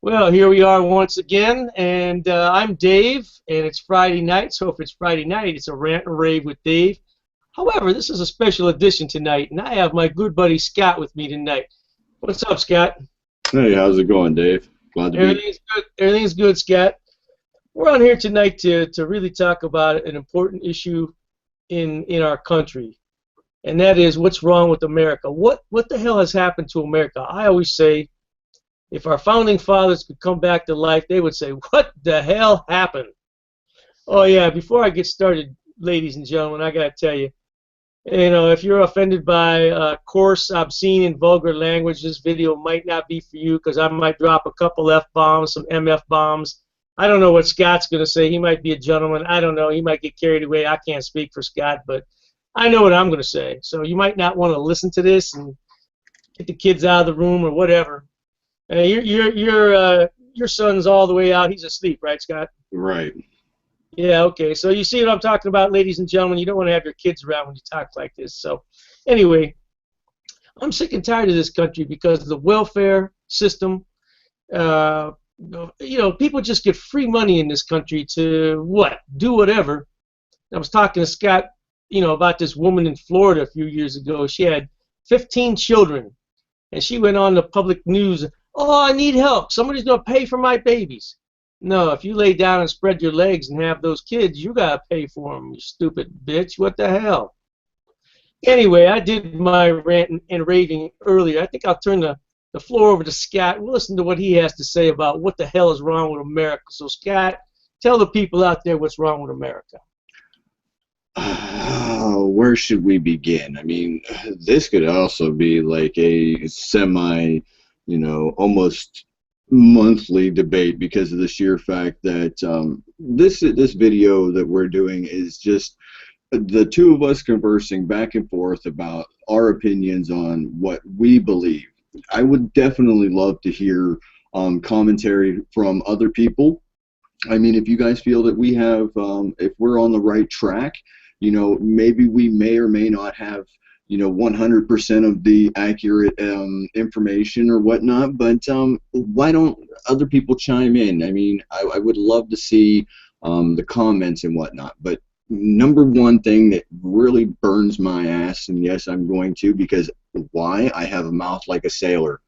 Well, here we are once again, and I'm Dave, and it's Friday night, so if it's Friday night, it's a rant and rave with Dave. However, this is a special edition tonight, and I have my good buddy Scott with me tonight. What's up, Scott? Hey, how's it going, Dave? Glad to be. Everything's good. Everything's good, Scott. We're on here tonight to really talk about an important issue in our country, and that is what's wrong with America. What the hell has happened to America? I always say, if our founding fathers could come back to life, they would say, "What the hell happened?" Oh yeah, before I get started, ladies and gentlemen, I gotta tell you, if you're offended by coarse, obscene, and vulgar language, this video might not be for you because I might drop a couple F-bombs, some MF bombs. I don't know what Scott's gonna say. He might be a gentleman. I don't know. He might get carried away. I can't speak for Scott, but I know what I'm gonna say. So you might not want to listen to this and get the kids out of the room or whatever. Your son's all the way out. He's asleep, right, Scott? Right. Yeah, okay. So you see what I'm talking about, ladies and gentlemen. You don't want to have your kids around when you talk like this. So anyway, I'm sick and tired of this country because the welfare system, people just get free money in this country to what? Do whatever. I was talking to Scott, about this woman in Florida a few years ago. She had 15 children, and she went on the public news. Oh, I need help. Somebody's going to pay for my babies. No, if you lay down and spread your legs and have those kids, you got to pay for them, you stupid bitch. What the hell? Anyway, I did my rant and raving earlier. I think I'll turn the floor over to Scott. We'll listen to what he has to say about what the hell is wrong with America. So, Scott, tell the people out there what's wrong with America. Where should we begin? I mean, this could also be like a semi, almost monthly debate because of the sheer fact that this video that we're doing is just the two of us conversing back and forth about our opinions on what we believe. I would definitely love to hear commentary from other people. I mean, if you guys feel that we have, if we're on the right track, maybe we may or may not have 100% of the accurate information or whatnot, but why don't other people chime in? I mean, I would love to see the comments and whatnot, but number one thing that really burns my ass, and yes, I'm going to, because why? I have a mouth like a sailor.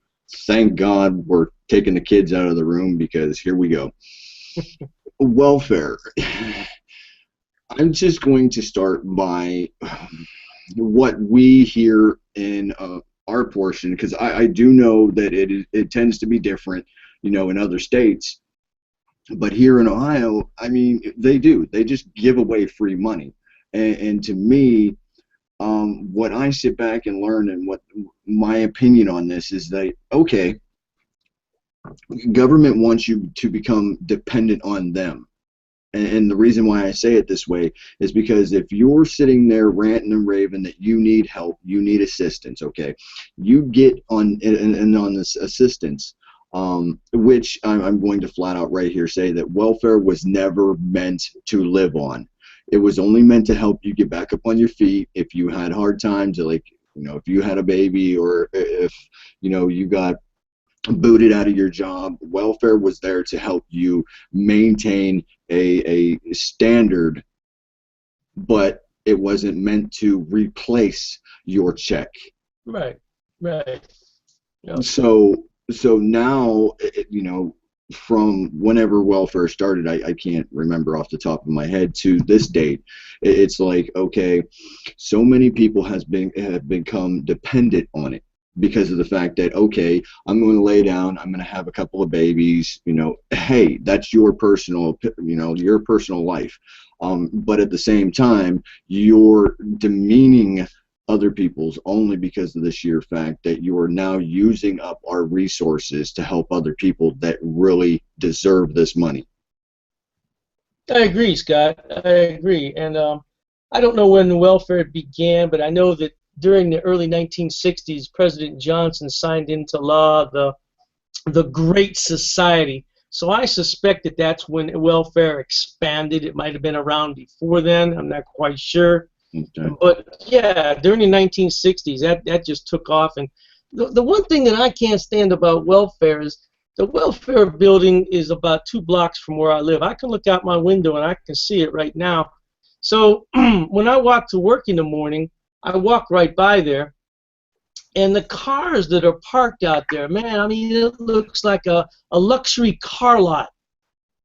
Thank God we're taking the kids out of the room because here we go. Welfare. I'm just going to start by what we hear in our portion, because I do know that it tends to be different, in other states. But here in Ohio, I mean, they just give away free money. And to me, what I sit back and learn, and what my opinion on this is that, okay, government wants you to become dependent on them. And the reason why I say it this way is because if you're sitting there ranting and raving that you need help, you need assistance, okay, you get on this assistance, which I'm going to flat out right here say that welfare was never meant to live on. It was only meant to help you get back up on your feet if you had hard times, like, if you had a baby, or if, you got booted out of your job. Welfare was there to help you maintain a standard, but it wasn't meant to replace your check. Right. Yep. So now, from whenever welfare started, I can't remember off the top of my head, to this date, it's like, okay, so many people have become dependent on it, because of the fact that, okay, I'm going to lay down, I'm going to have a couple of babies, hey, that's your personal, your personal life. But at the same time, you're demeaning other people's only because of the sheer fact that you are now using up our resources to help other people that really deserve this money. I agree, Scott. I agree. And I don't know when welfare began, but I know that during the early 1960s, President Johnson signed into law the Great Society. So I suspect that that's when welfare expanded. It might have been around before then. I'm not quite sure. Okay. But yeah, during the 1960s, that just took off. And the one thing that I can't stand about welfare is The welfare building is about 2 blocks from where I live. I can look out my window and I can see it right now. So when I walk to work in the morning, I walk right by there, and the cars that are parked out there, man, I mean, it looks like a luxury car lot.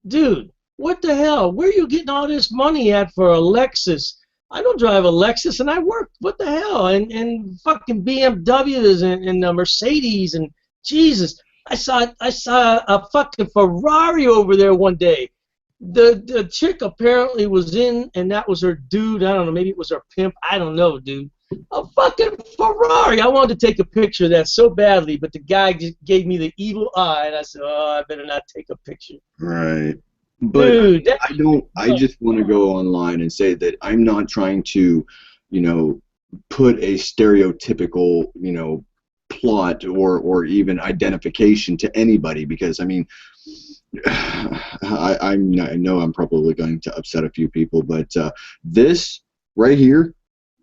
Dude, what the hell? Where are you getting all this money at for a Lexus? I don't drive a Lexus, and I work. What the hell? And fucking BMWs and Mercedes and Jesus. I saw a fucking Ferrari over there one day. The chick apparently was in, and that was her dude. I don't know. Maybe it was her pimp. I don't know, dude. A fucking Ferrari. I wanted to take a picture of that so badly, but the guy just gave me the evil eye, and I said, "Oh, I better not take a picture." Right. But Dude, that, I don't, I just want to go online and say that I'm not trying to, you know, put a stereotypical, plot or even identification to anybody, because I mean, I know I'm probably going to upset a few people, but this right here,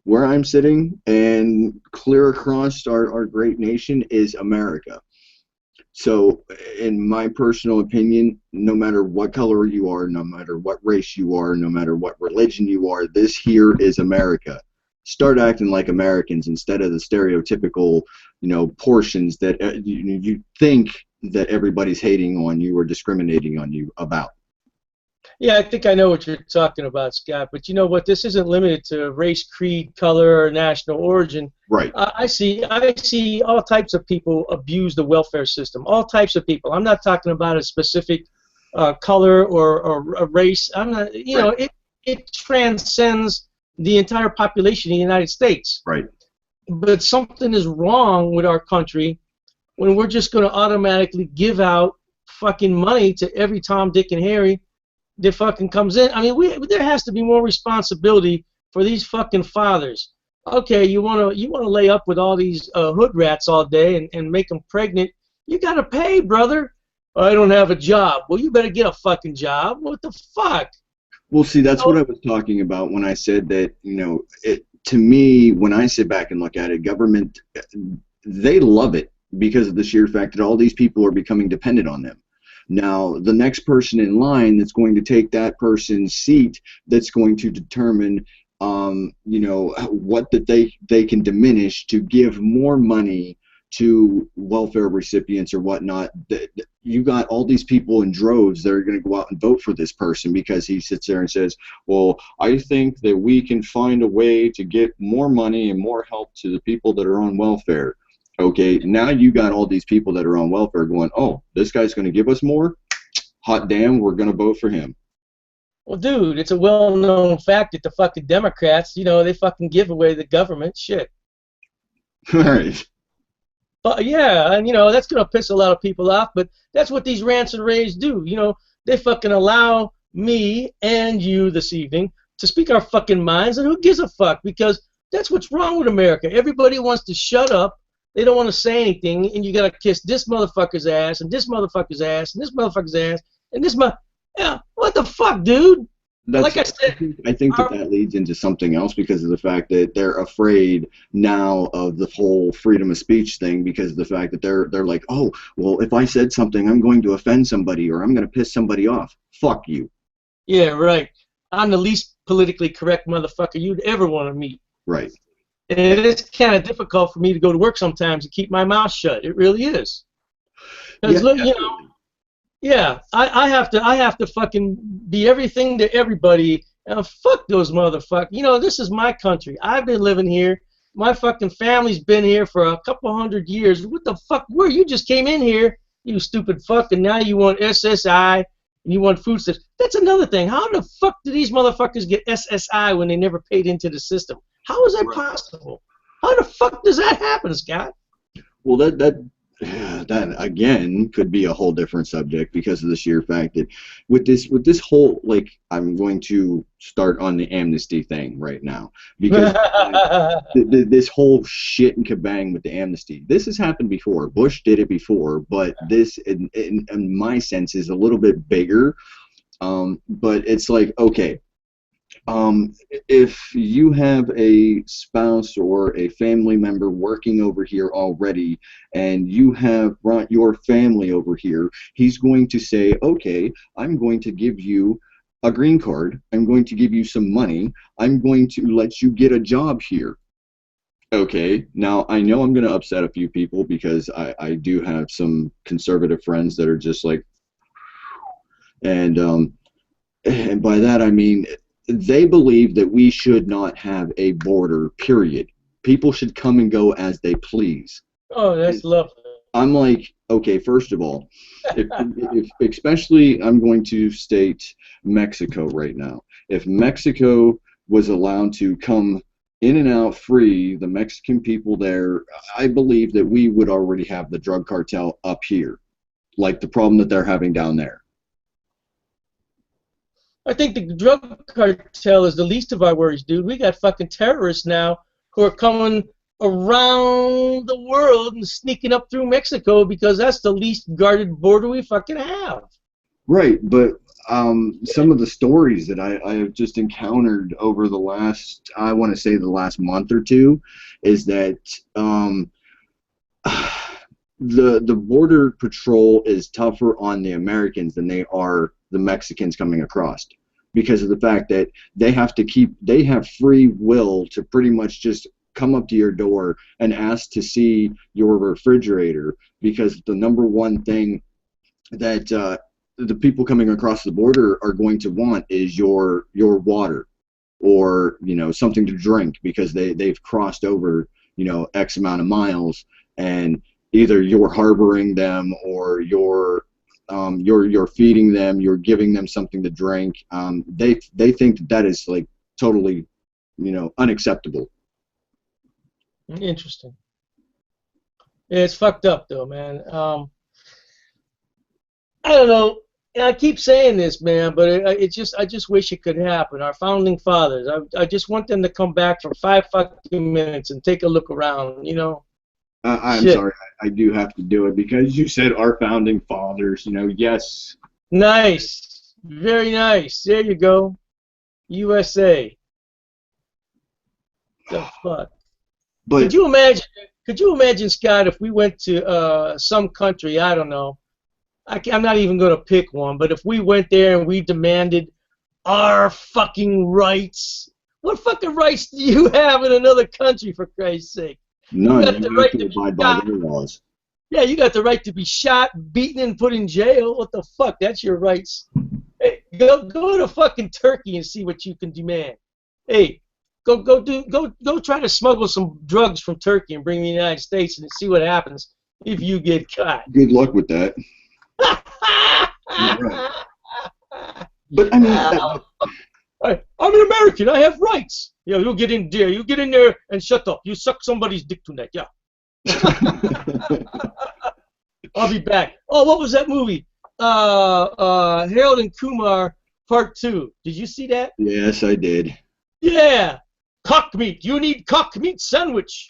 where I'm sitting and clear across our great nation, is America. So, in my personal opinion, no matter what color you are, no matter what race you are, no matter what religion you are, this here is America. Start acting like Americans instead of the stereotypical, portions that you think that everybody's hating on you or discriminating on you about. yeah, I think I know what you're talking about, Scott. But you know what? This isn't limited to race, creed, color, or national origin. Right. I see all types of people abuse the welfare system. All types of people. I'm not talking about a specific color or a race. I'm not. Right. It transcends the entire population of the United States. Right. But something is wrong with our country when we're just going to automatically give out fucking money to every Tom, Dick, and Harry that fucking comes in. I mean, there has to be more responsibility for these fucking fathers. Okay, you wanna lay up with all these hood rats all day and make them pregnant. You gotta pay, brother. I don't have a job. Well, you better get a fucking job. What the fuck? Well, see, that's what I was talking about when I said that, to me, when I sit back and look at it, government, they love it because of the sheer fact that all these people are becoming dependent on them. Now, the next person in line that's going to take that person's seat, that's going to determine, what that they can diminish to give more money to welfare recipients or whatnot. You got all these people in droves that are going to go out and vote for this person because he sits there and says, well, I think that we can find a way to get more money and more help to the people that are on welfare. Okay, now you got all these people that are on welfare going, oh, this guy's going to give us more? Hot damn, we're going to vote for him. Well, dude, it's a well-known fact that the fucking Democrats, they fucking give away the government. Shit. All right. But yeah, and that's gonna piss a lot of people off. But that's what these rants and raves do. They fucking allow me and you this evening to speak our fucking minds, and who gives a fuck? Because that's what's wrong with America. Everybody wants to shut up. They don't want to say anything, and you gotta kiss this motherfucker's ass, and this motherfucker's ass, and this motherfucker's ass, and this yeah. What the fuck, dude? Like I said, I think that leads into something else because of the fact that they're afraid now of the whole freedom of speech thing, because of the fact that they're like, oh, well, if I said something, I'm going to offend somebody or I'm going to piss somebody off. Fuck you. Yeah, right. I'm the least politically correct motherfucker you'd ever want to meet. Right. And it's kind of difficult for me to go to work sometimes and keep my mouth shut. It really is. Because look, yeah, I have to fucking be everything to everybody. Fuck those motherfuckers. This is my country. I've been living here. My fucking family's been here for a couple 100 years. What the fuck? Where you just came in here, you stupid fuck, and now you want SSI and you want food stamps. That's another thing. How the fuck do these motherfuckers get SSI when they never paid into the system? How is that possible? How the fuck does that happen, Scott? Well, that again could be a whole different subject because of the sheer fact that with this whole, like, I'm going to start on the amnesty thing right now because this whole shit and kabang with the amnesty, this has happened before. Bush did it before, but this in my sense is a little bit bigger. But it's like, okay, If you have a spouse or a family member working over here already and you have brought your family over here, he's going to say, okay, I'm going to give you a green card. I'm going to give you some money. I'm going to let you get a job here. Okay, now I know I'm going to upset a few people because I do have some conservative friends that are just like, and and by that I mean they believe that we should not have a border, period. People should come and go as they please. Oh, And that's lovely. I'm like, okay, first of all, if especially I'm going to state Mexico right now. If Mexico was allowed to come in and out free, the Mexican people there, I believe that we would already have the drug cartel up here, like the problem that they're having down there. I think the drug cartel is the least of our worries, dude. We got fucking terrorists now who are coming around the world and sneaking up through Mexico because that's the least guarded border we fucking have. Right, but some of the stories that I have just encountered over the last, I want to say the last month or two, is that the border patrol is tougher on the Americans than they are the Mexicans coming across, because of the fact that they have free will to pretty much just come up to your door and ask to see your refrigerator, because the number one thing that the people coming across the border are going to want is your water, or something to drink, because they've crossed over X amount of miles, and either you're harboring them or you're feeding them, you're giving them something to drink. They think that is like totally unacceptable. Interesting. Yeah, it's fucked up though, man. I don't know. And I keep saying this, man, but I just wish it could happen. Our founding fathers, I just want them to come back for 5 fucking minutes and take a look around. I'm Shit. sorry, I do have to do it because you said our founding fathers. Yes, Nice. Very nice. There you go. USA. The fuck. Could but you imagine? Could you imagine, Scott, if we went to some country? I don't know. I'm not even going to pick one, but if we went there and we demanded our fucking rights, what fucking rights do you have in another country, for Christ's sake? You none. got the You have right to to be abide by shot. their laws. Yeah, you got the right to be shot, beaten, and put in jail. What the fuck? That's your rights. Hey, go to fucking Turkey and see what you can demand. Hey, go try to smuggle some drugs from Turkey and bring them to the United States and see what happens if you get caught. Good luck with that. Right. But I mean, I'm an American. I have rights. Yeah, you get in there. You get in there and shut up. You suck somebody's dick tonight. Yeah. I'll be back. Oh, what was that movie? Harold and Kumar Part 2. Did you see that? yes, I did. Yeah. Cock meat. You need cock meat sandwich.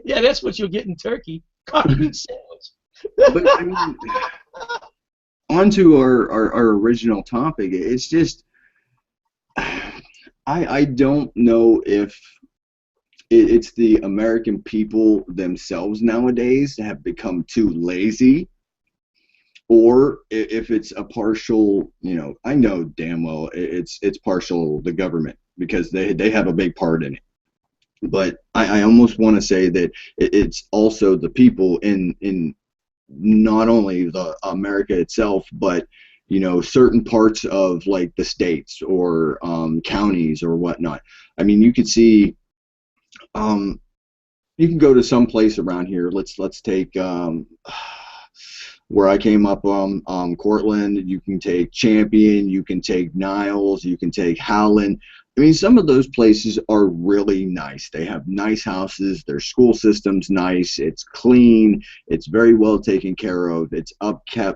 Yeah, that's what you'll get in Turkey. Cock meat sandwich. But I mean, on to our original topic. It's just I don't know if it's the American people themselves nowadays that have become too lazy, or if it's a partial, I know damn well it's partial the government, because they have a big part in it. But I almost want to say that it's also the people in not only the America itself, but certain parts of like the states or counties or whatnot. I mean, you could see, you can go to some place around here. Let's take where I came up, Cortland. You can take Champion. You can take Niles. You can take Howland. I mean, some of those places are really nice. They have nice houses. Their school system's nice. It's clean. It's very well taken care of. It's upkept.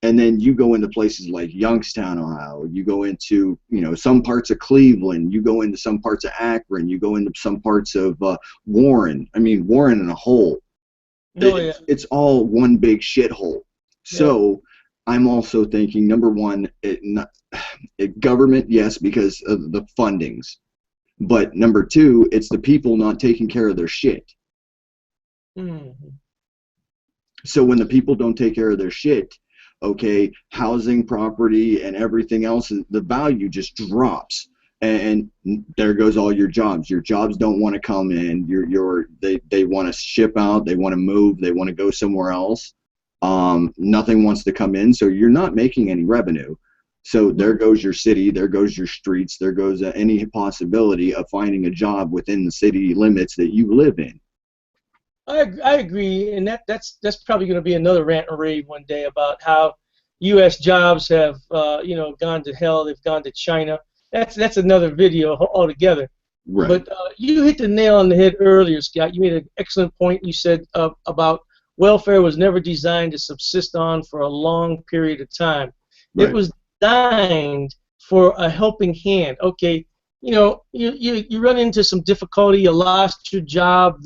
And then you go into places like Youngstown, Ohio. You go into, some parts of Cleveland. You go into some parts of Akron. You go into some parts of Warren. I mean, Warren in a whole. Oh, yeah. It's all one big shithole. Yeah. So I'm also thinking, number one, government, yes, because of the fundings. But number two, it's the people not taking care of their shit. Mm. So when the people don't take care of their shit, okay, housing, property, and everything else, the value just drops. And there goes all your jobs. Your jobs don't want to come in. They want to ship out. They want to move. They want to go somewhere else. Nothing wants to come in, so you're not making any revenue. So there goes your city. There goes your streets. There goes any possibility of finding a job within the city limits that you live in. I agree, and that's probably going to be another rant and rave one day about how U.S. jobs have gone to hell. They've gone to China. That's another video altogether. Right. But you hit the nail on the head earlier, Scott. You made an excellent point. You said about welfare was never designed to subsist on for a long period of time. It Right. was designed for a helping hand. Okay, you run into some difficulty. You lost your job.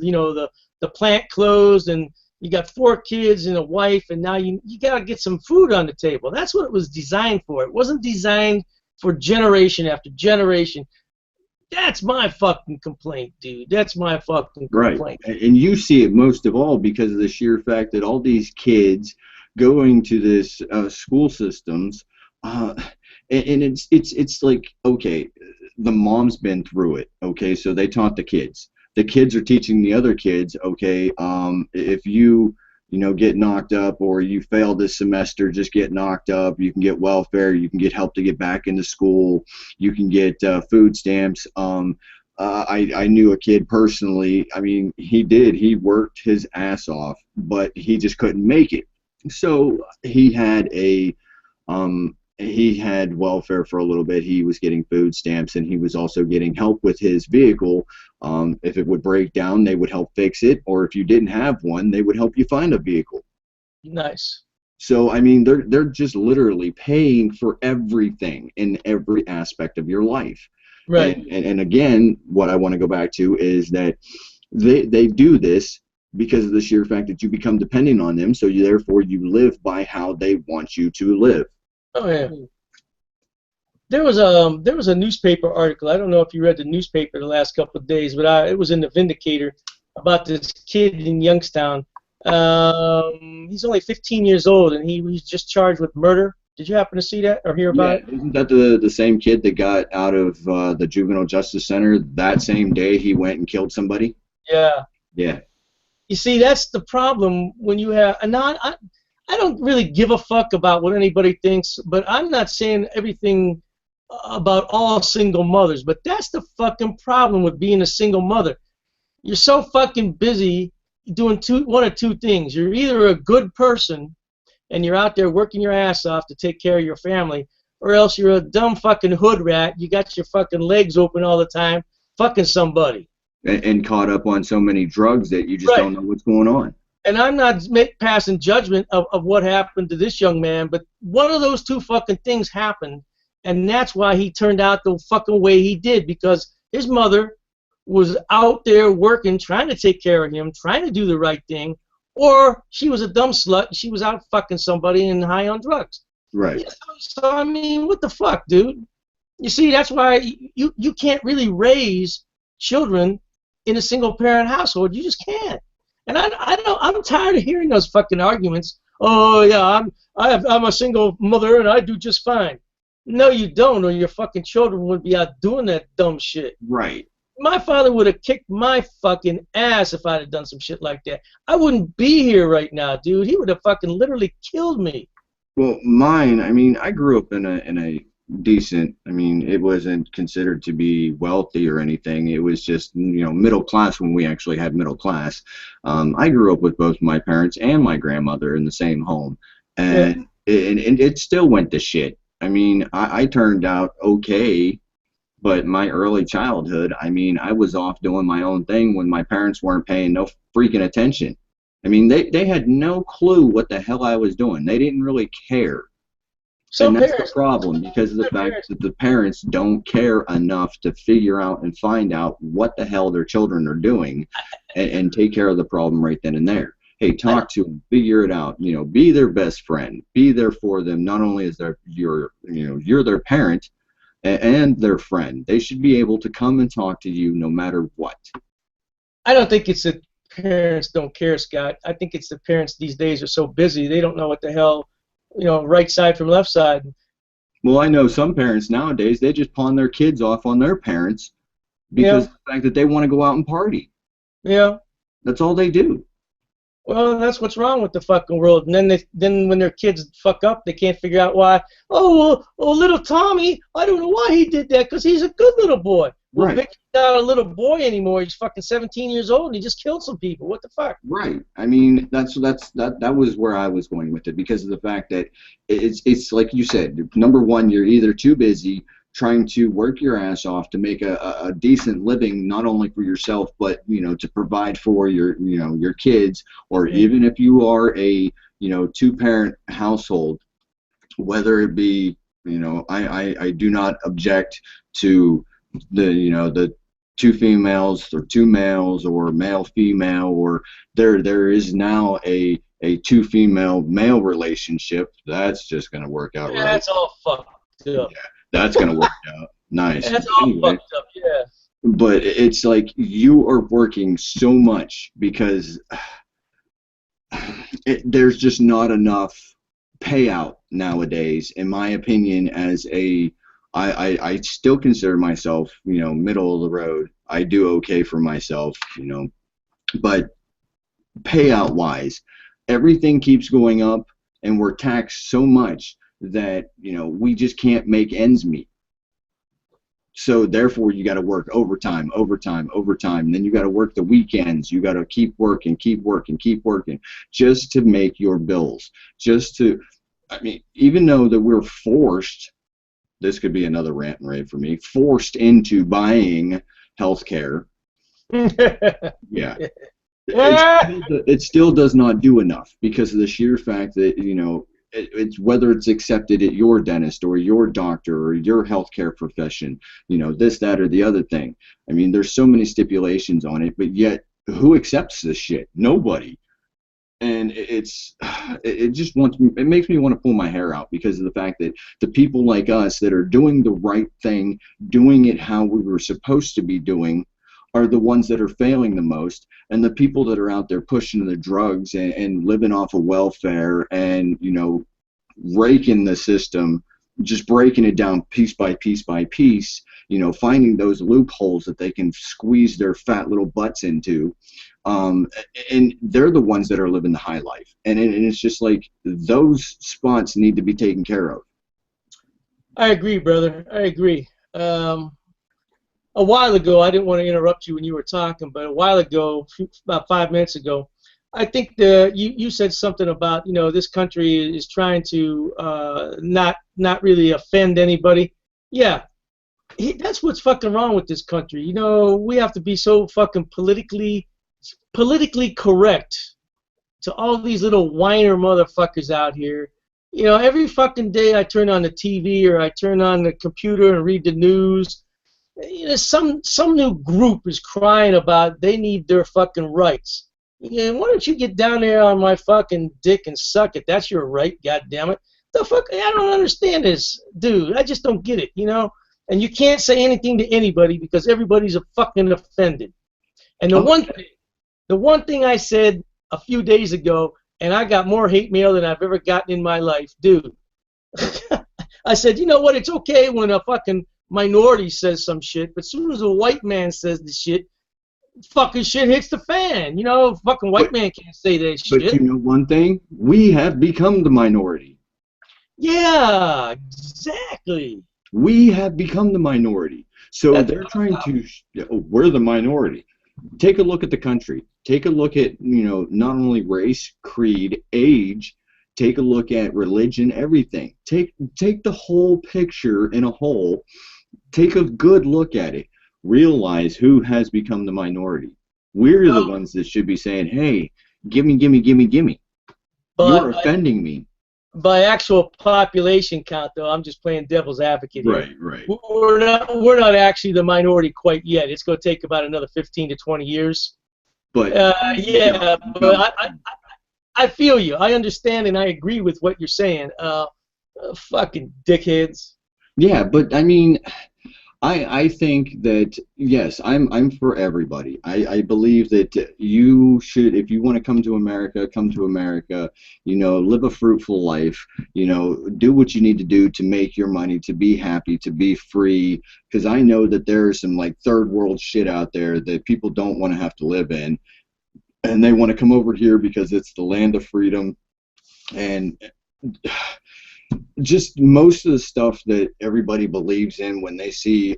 The plant closed, and you got 4 kids and a wife, and now you got to get some food on the table. That's what it was designed for. It wasn't designed for generation after generation. That's my fucking complaint, dude. That's my fucking Right. complaint. And you see it most of all because of the sheer fact that all these kids going to this school systems, uh, and it's like, okay, the mom's been through it. Okay, so they taught the kids. The kids are teaching the other kids. Okay, if you get knocked up or you fail this semester, just get knocked up. You can get welfare. You can get help to get back into school. You can get food stamps. I knew a kid personally. I mean, he worked his ass off, but he just couldn't make it. So he had welfare for a little bit. He was getting food stamps, and he was also getting help with his vehicle. If it would break down, they would help fix it, or if you didn't have one, they would help you find a vehicle. Nice. So I mean, they're just literally paying for everything in every aspect of your life. Right. And again, what I want to go back to is that they do this because of the sheer fact that you become dependent on them. So therefore you live by how they want you to live. Oh yeah. There was a newspaper article. I don't know if you read the newspaper the last couple of days, but it was in the Vindicator about this kid in Youngstown. He's only 15 years old, and he was just charged with murder. Did you happen to see that or hear about Yeah, it? isn't that the same kid that got out of the juvenile justice center that same day he went and killed somebody? Yeah. Yeah. You see, that's the problem when you have. And now I don't really give a fuck about what anybody thinks, but I'm not saying everything about all single mothers. But that's the fucking problem with being a single mother. You're so fucking busy doing one or two things. You're either a good person and you're out there working your ass off to take care of your family, or else you're a dumb fucking hood rat. You got your fucking legs open all the time, fucking somebody. And caught up on so many drugs that you just Right. don't know what's going on. And I'm not passing judgment of what happened to this young man, but one of those two fucking things happened, and that's why he turned out the fucking way he did, because his mother was out there working, trying to take care of him, trying to do the right thing, or she was a dumb slut and she was out fucking somebody and high on drugs. Right. Yeah, so I mean, what the fuck, dude? You see, that's why you can't really raise children in a single parent household. You just can't. And I don't. I'm tired of hearing those fucking arguments. Oh yeah, I'm a single mother and I do just fine. No, you don't, or your fucking children would be out doing that dumb shit. Right. My father would have kicked my fucking ass if I'd have done some shit like that. I wouldn't be here right now, dude. He would have fucking literally killed me. Well, mine, I mean, I grew up in a decent, I mean, it wasn't considered to be wealthy or anything. It was just, middle class when we actually had middle class. I grew up with both my parents and my grandmother in the same home. Yeah. And it still went to shit. I mean, I turned out okay, but my early childhood, I mean, I was off doing my own thing when my parents weren't paying no freaking attention. I mean, they had no clue what the hell I was doing. They didn't really care. And Some that's the parents, problem because of the some fact parents, that the parents don't care enough to figure out and find out what the hell their children are doing and take care of the problem right then and there. hey, talk to them, figure it out. You know, be their best friend, be there for them. Not only as you're their parent and their friend. They should be able to come and talk to you no matter what. I don't think it's that parents don't care, Scott. I think it's the parents these days are so busy they don't know what the hell, right side from left side. Well, I know some parents nowadays, they just pawn their kids off on their parents because Yeah, of the fact that they want to go out and party. yeah. That's all they do. Well, that's what's wrong with the fucking world. And then when their kids fuck up, they can't figure out why. Oh, well, little Tommy, I don't know why he did that because he's a good little boy. Well, Right. Victor's not a little boy anymore. He's fucking 17 years old and he just killed some people. What the fuck? Right. I mean, that was where I was going with it because of the fact that it's like you said. Number one, you're either too busy trying to work your ass off to make a decent living, not only for yourself, but to provide for your kids, or even if you are a two-parent household, whether it be I do not object to the two females or two males or male female, or there is now a two female male relationship. That's just going to work out Yeah, right. that's all fucked up. Yeah, that's going to work out nice. That's all Anyway, fucked up, yeah. but it's like you are working so much because there's just not enough payout nowadays, in my opinion. I still consider myself, middle of the road. I do okay for myself, but payout wise, everything keeps going up, and we're taxed so much that we just can't make ends meet. So therefore, you got to work overtime, and then you got to work the weekends. You got to keep working, just to make your bills. I mean, even though that we're forced, this could be another rant and rave for me, forced into buying health care. Yeah. It still does not do enough because of the sheer fact that, it's whether it's accepted at your dentist or your doctor or your healthcare profession, this, that, or the other thing. I mean, there's so many stipulations on it, but yet who accepts this shit? Nobody. And it makes me want to pull my hair out because of the fact that the people like us that are doing the right thing, doing it how we were supposed to be doing, are the ones that are failing the most, and the people that are out there pushing the drugs and living off of welfare and raking the system, just breaking it down piece by piece by piece, finding those loopholes that they can squeeze their fat little butts into, and they're the ones that are living the high life, and it's just like those spots need to be taken care of. I agree, brother. I agree. A while ago, I didn't want to interrupt you when you were talking, but a while ago, about 5 minutes ago, I think you said something about this country is trying to not really offend anybody. Yeah, that's what's fucking wrong with this country. We have to be so fucking politically correct to all these little whiner motherfuckers out here. Every fucking day I turn on the TV or I turn on the computer and read the news. Some new group is crying about they need their fucking rights. Why don't you get down there on my fucking dick and suck it? That's your right, goddammit. The fuck? I don't understand this, dude. I just don't get it, And you can't say anything to anybody because everybody's fucking offended. And the one thing I said a few days ago, and I got more hate mail than I've ever gotten in my life, dude. I said, you know what? It's okay when a fucking minority says some shit, but as soon as a white man says the shit, fucking shit hits the fan. Fucking white man can't say that shit. But you know one thing? We have become the minority. Yeah, exactly. We have become the minority. So they're trying to, we're the minority. Take a look at the country. Take a look at, not only race, creed, age. Take a look at religion, everything. Take the whole picture in a whole. Take a good look at it. Realize who has become the minority. We're the ones that should be saying, hey, gimme. You're offending me. By actual population count, though, I'm just playing devil's advocate here. Right. We're not actually the minority quite yet. It's going to take about another 15 to 20 years. But Yeah, but I feel you. I understand and I agree with what you're saying. Fucking dickheads. Yeah, but I mean, I think that yes, I'm for everybody. I believe that you should, if you want to come to America, come to America. You know, live a fruitful life. You know, do what you need to do to make your money, to be happy, to be free. Because I know that there is some like third world shit out there that people don't want to have to live in, and they want to come over here because it's the land of freedom. And just most of the stuff that everybody believes in when they see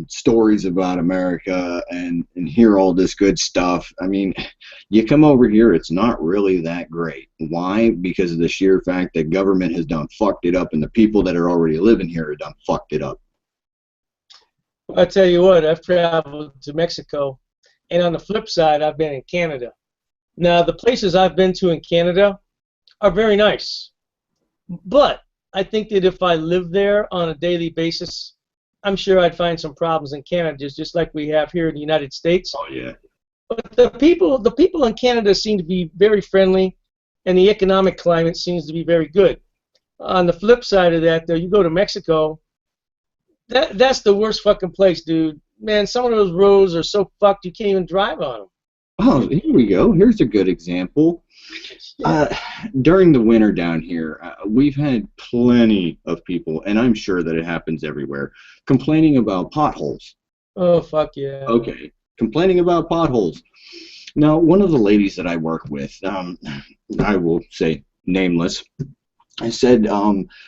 stories about America and hear all this good stuff. I mean, you come over here, it's not really that great. Why? Because of the sheer fact that government has done fucked it up, and the people that are already living here have done fucked it up. I tell you what, I've traveled to Mexico, and on the flip side, I've been in Canada. Now, the places I've been to in Canada are very nice, but I think that if I lived there on a daily basis, I'm sure I'd find some problems in Canada, just like we have here in the United States. Oh yeah. But the people in Canada seem to be very friendly, and the economic climate seems to be very good. On the flip side of that, though, you go to Mexico, that's the worst fucking place, dude. Man, some of those roads are so fucked you can't even drive on them. Oh, here we go. Here's a good example. Uh, During the winter down here, we've had plenty of people, and I'm sure that it happens everywhere, complaining about potholes. Oh, fuck yeah. Okay, complaining about potholes. Now, one of the ladies that I work with, I will say nameless, I said,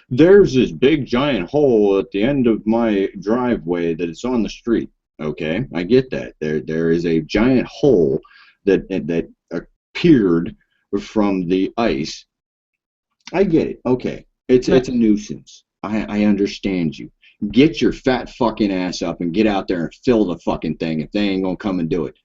there's this big giant hole at the end of my driveway that is on the street. Okay, I get that. There is a giant hole that appeared from the ice. I get it. Okay, it's a nuisance. I understand you. Get your fat fucking ass up and get out there and fill the fucking thing if they ain't gonna come and do it.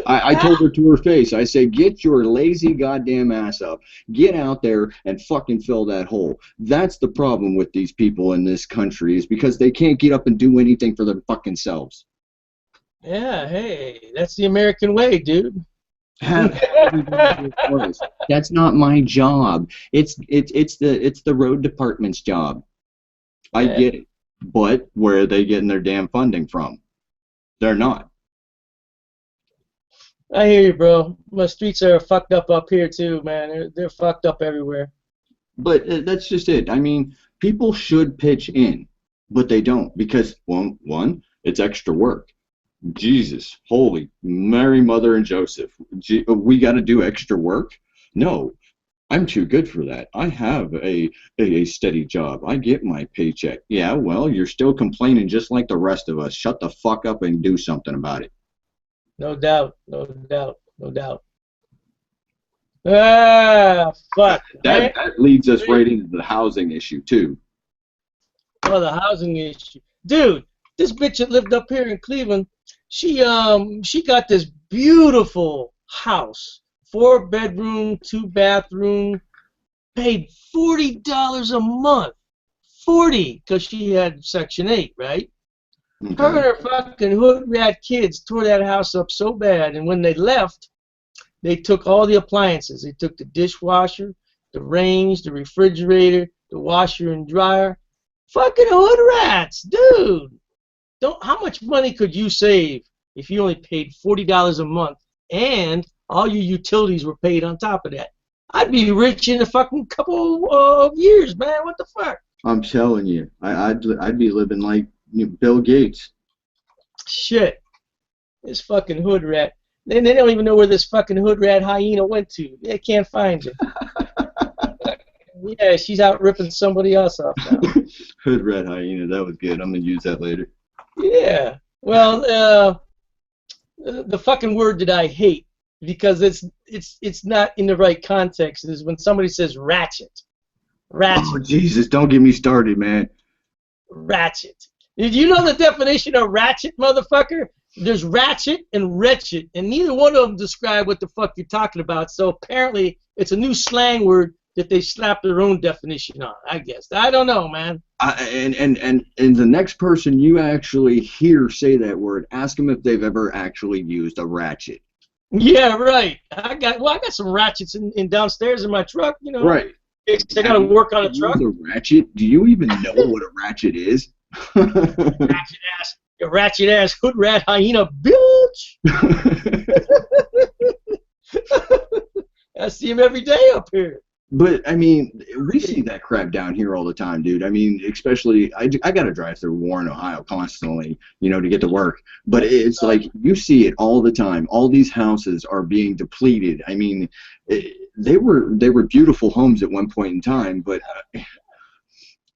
I told her to her face, I said, get your lazy goddamn ass up. Get out there and fucking fill that hole. That's the problem with these people in this country, is because they can't get up and do anything for their fucking selves. Yeah, hey, that's the American way, dude. Have everybody do it for us. That's not my job. It's the road department's job. I get it. But where are they getting their damn funding from? They're not. I hear you, bro. My streets are fucked up here too, man. They're fucked up everywhere. But that's just it. I mean, people should pitch in, but they don't, because one, it's extra work. Jesus, holy Mary, Mother, and Joseph. We got to do extra work? No, I'm too good for that. I have a steady job. I get my paycheck. Yeah, well, you're still complaining just like the rest of us. Shut the fuck up and do something about it. No doubt, no doubt, no doubt. Ah, fuck. That leads us right into the housing issue, too. Oh, the housing issue. Dude, this bitch that lived up here in Cleveland, she got this beautiful house. 4-bedroom, 2-bathroom, paid $40 a month. 40, because she had Section 8, right? Okay. Her and her fucking hood rat kids tore that house up so bad, and when they left, they took all the appliances. They took the dishwasher, the range, the refrigerator, the washer and dryer. Fucking hood rats, dude. How much money could you save if you only paid $40 a month and all your utilities were paid on top of that? I'd be rich in a fucking couple of years, man. What the fuck? I'm telling you, I'd be living like Bill Gates. Shit. This fucking hood rat. They don't even know where this fucking hood rat hyena went to. They can't find her. Yeah, she's out ripping somebody else off now. Hood rat hyena, that was good. I'm gonna use that later. Yeah. Well, the fucking word that I hate, because it's not in the right context, is when somebody says ratchet. Ratchet. Oh Jesus! Don't get me started, man. Ratchet. Did you know the definition of ratchet, motherfucker? There's ratchet and wretched, and neither one of them describe what the fuck you're talking about. So apparently, it's a new slang word that they slapped their own definition on. I guess I don't know, man. And the next person you actually hear say that word, ask them if they've ever actually used a ratchet. Yeah, right. I got some ratchets in downstairs in my truck. You know, Right. I got Have to you work on ever a truck. used a ratchet? Do you even know what a ratchet is? Ratchet ass, you ratchet ass hood rat hyena bitch. I see him every day up here. But I mean, we see that crap down here all the time, dude. I mean, especially I got to drive through Warren, Ohio constantly, to get to work. But it's like you see it all the time. All these houses are being depleted. I mean, they were beautiful homes at one point in time, but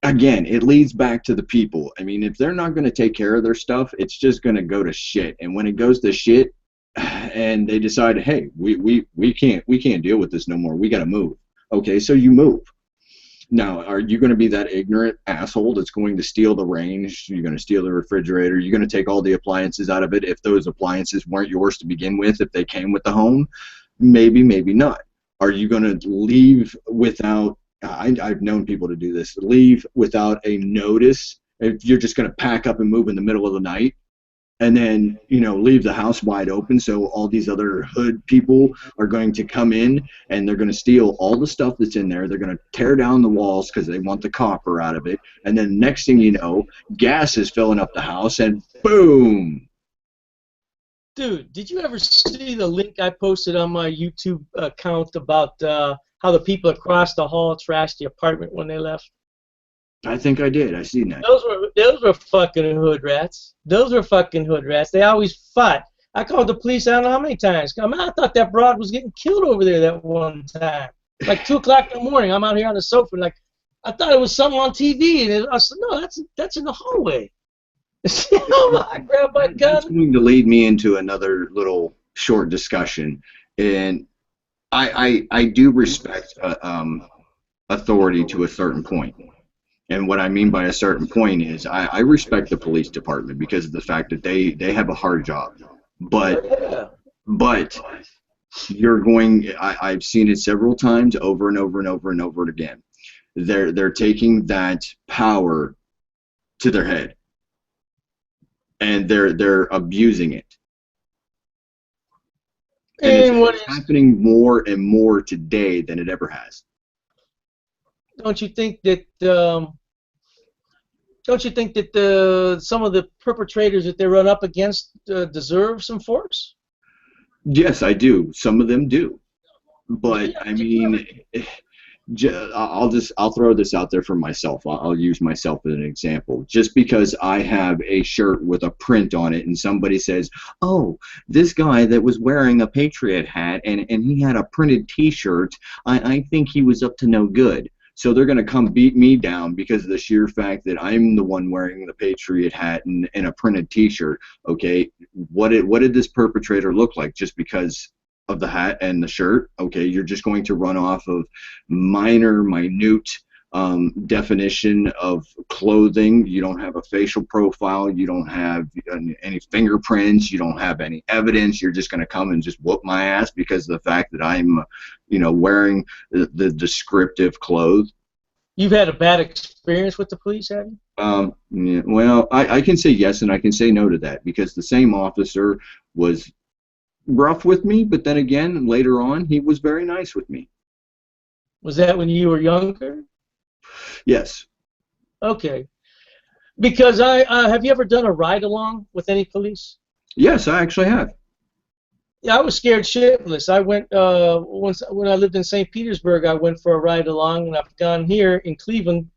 again, it leads back to the people. I mean, if they're not going to take care of their stuff, it's just going to go to shit. And when it goes to shit, and they decide, hey, we can't deal with this no more. We got to move. Okay, so you move. Now, are you going to be that ignorant asshole that's going to steal the range? You're going to steal the refrigerator. You're going to take all the appliances out of it if those appliances weren't yours to begin with, if they came with the home? Maybe, maybe not. Are you going to leave without, I've known people to do this, leave without a notice? If you're just going to pack up and move in the middle of the night, and then leave the house wide open, so all these other hood people are going to come in and they're going to steal all the stuff that's in there. They're going to tear down the walls because they want the copper out of it, and then next thing you know, gas is filling up the house, and boom. Dude, did you ever see the link I posted on my YouTube account about how the people across the hall trashed the apartment when they left? I think I did. I seen that. Those were fucking hood rats. Those were fucking hood rats. They always fought. I called the police I don't know how many times. I mean, I thought that broad was getting killed over there that one time. Like 2 o'clock in the morning, I'm out here on the sofa, like I thought it was something on TV, and I said, no, that's in the hallway. I grabbed my That's gun. going to lead me into another little short discussion, and I do respect authority to a certain point. And what I mean by a certain point is I respect the police department because of the fact that they have a hard job. But Yeah. but I've seen it several times over and over and over and over again. They're taking that power to their head and they're abusing it. And And what it's is? happening more and more today than it ever has. Don't you think that? Don't you think that some of the perpetrators that they run up against deserve some force? Yes, I do. Some of them do. But Yeah. I mean, I'll throw this out there for myself. I'll use myself as an example. Just because I have a shirt with a print on it, and somebody says, "Oh, this guy that was wearing a Patriot hat and he had a printed T-shirt, I think he was up to no good." So they're going to come beat me down because of the sheer fact that I'm the one wearing the Patriot hat and a printed T-shirt. Okay, what did this perpetrator look like just because of the hat and the shirt? Okay, you're just going to run off of minute definition of clothing. You don't have a facial profile. You don't have any fingerprints. You don't have any evidence. You're just going to come and just whoop my ass because of the fact that I'm, wearing the descriptive clothes. You've had a bad experience with the police, have you? Yeah, well, I can say yes and I can say no to that because the same officer was rough with me, but then again, later on, he was very nice with me. Was that when you were younger? Yes. Okay. Because I have you ever done a ride along with any police? Yes, I actually have. Yeah, I was scared shitless. I went once when I lived in St. Petersburg. I went for a ride along, and I've gone here in Cleveland.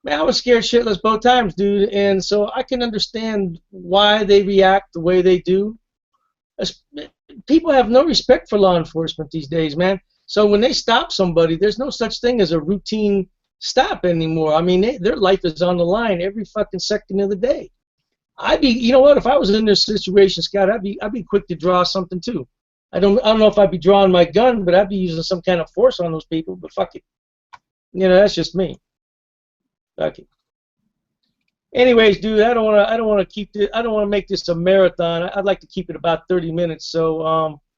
Man, I was scared shitless both times, dude. And so I can understand why they react the way they do. As- People have no respect for law enforcement these days, man. So when they stop somebody, there's no such thing as a routine stop anymore. I mean, their life is on the line every fucking second of the day. You know what? If I was in this situation, Scott, I'd be quick to draw something too. I don't know if I'd be drawing my gun, but I'd be using some kind of force on those people. But fuck it, that's just me. Fuck it. Anyways, dude, I don't want to make this a marathon. I'd like to keep it about 30 minutes. So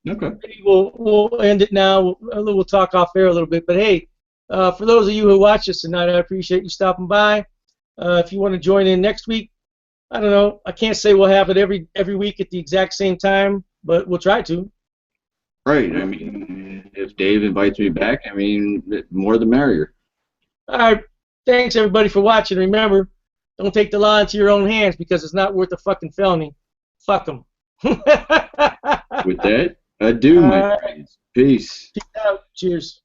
Okay. maybe we'll end it now. We'll talk off air a little bit. But hey, for those of you who watch us tonight, I appreciate you stopping by. If you want to join in next week, I don't know. I can't say we'll have it every week at the exact same time, but we'll try to. Right. I mean, if Dave invites me back, I mean, more the merrier. All right. Thanks everybody for watching. Remember, don't take the law into your own hands because it's not worth a fucking felony. Fuck them. With that, adieu, my friends. Peace. Peace out. Cheers.